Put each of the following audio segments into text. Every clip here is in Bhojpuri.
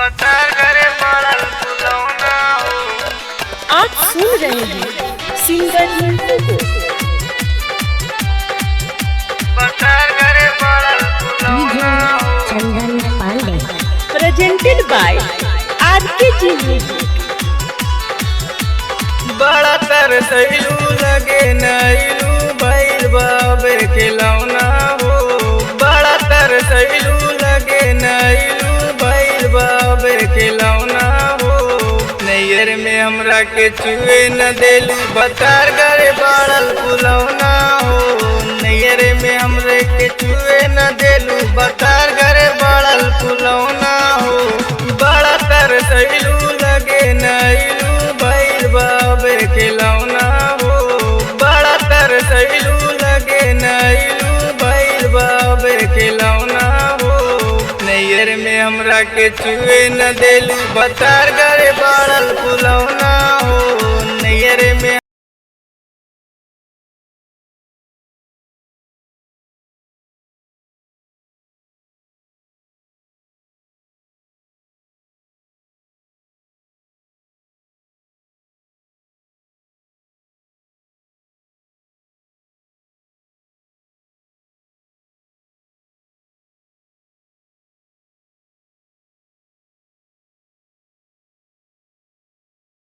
बतर करे पड़ल फुलौना हो। आप सुन रहे हैं सिंगर मिंटू को। बतर करे पड़ल फुलौना हो। चंदन पांडे प्रेजेंटेड बाय आरके जी म्यूजिक। बड़ा तरसैलू लगे नैलू भइल बाबे खिलौना हो। बड़ा तरसैलू लगे नैलू भइल बाबे खिलौना हो। नैयर में हमरा के चुए न देलू बतर करे पड़ल फुलौना हो। नैयर में हमरे के चुए न देलू बतर करे पड़ल फुलौना हो। बड़ा तरसैलू लगे नैलू भइल बाबे खिलौना हो। बड़ा तरसैलू लगे नैलू भइल बाबे खिलौना हो। नैयर में हमरा के चुए न देलू बतर करे पड़ल फुलौना हो। नैयर में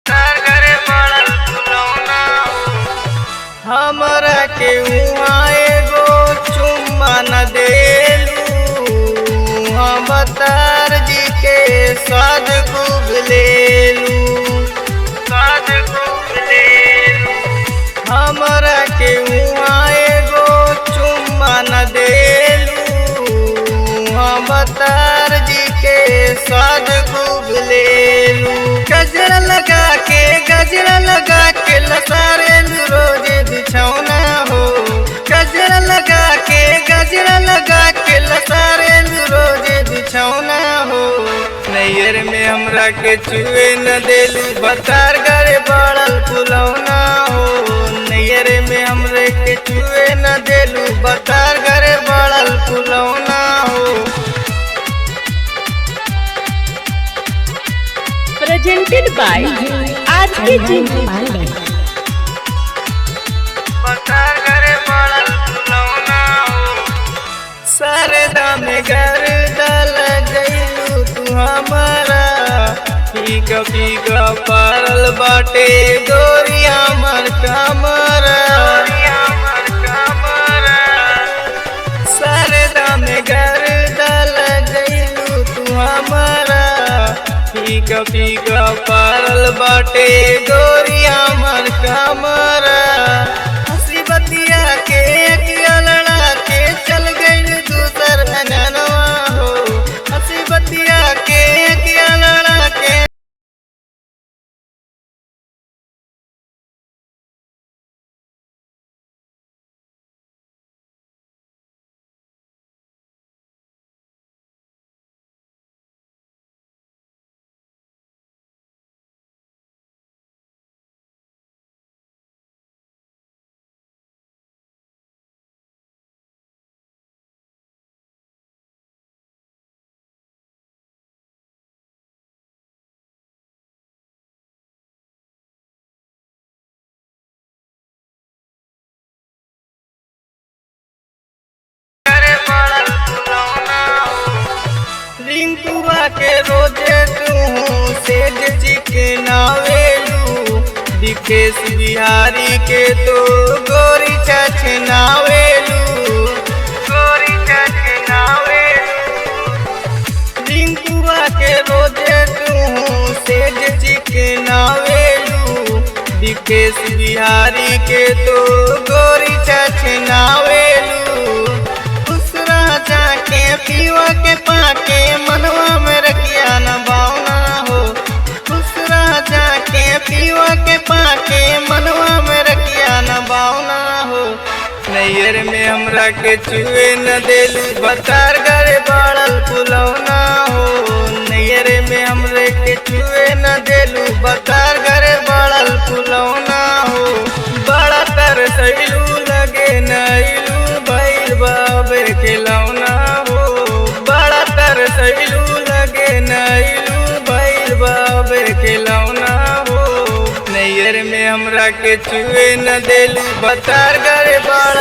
करे पड़ल फुलौना हो। हमरा के उहाँ एगो चुम्मा न देलू। हम बतर जी के स्वाद खूब लेलू। स्वाद खूब लेलू। हमरा के उहाँ एगो चुम्मा न देलू। हम बतर जी के स्वाद खूब लेलू। गजरा लगा के लसारे रोज बिछौना हो। गजरा लगा के लसारे रोज बिछौना हो। नैयर में हमरा के चुए न देलू बतर करे पड़ल फुलौना हो। नैयर में हमरे के चुए न देलू बतर करे पड़ल फुलौना हो। प्रेजेंटेड बाय आरके जी पांडे बतर करे पड़ल फुलौना हो। सरदा में गर्दल गइलू तू हमारा। पीका पीका पारल बाटे गोरिया मर कमरा। सरदा में गर्दल गइलू तू हमारा। पीका पीका पारल बाटे गोरिया मर कमरा। हंसी बतिया के अकिया लड़ा के चल गइल दूसर अननवा हो। हंसी बतिया के अकिया लड़ा के करे पड़ल फुलौना हो। रिंकुआ के रोजे तू सेज चिकनावेलू। विकेश बिहारी के तो गोरी छछनावेलू। गोरी छछनावेलू। रिंकुआ के रोजे तू सेज चिकनावेलू। विकेश बिहारी के तो गोरी छछनावेलू। जाके पीवा के पाके मनवा में रखिया न बावना हो। दूसरा जाके पीवा के पाके मनवा में रखिया न बावना हो। नैयर में हमरा के चुए न देलू बतर करे पड़ल फुलौना हो। नैयर में हमरे के चुए न देलू बतर करे पड़ल फुलौना हो। बड़ा तरसैलू लगे नैलू भइल बाबे खिलौना हो। बड़ा तरसैलू लगे नैलू बाबे खिलौना हो। नैयर में हमरा के छुए न देलू बतार गरे बड़ा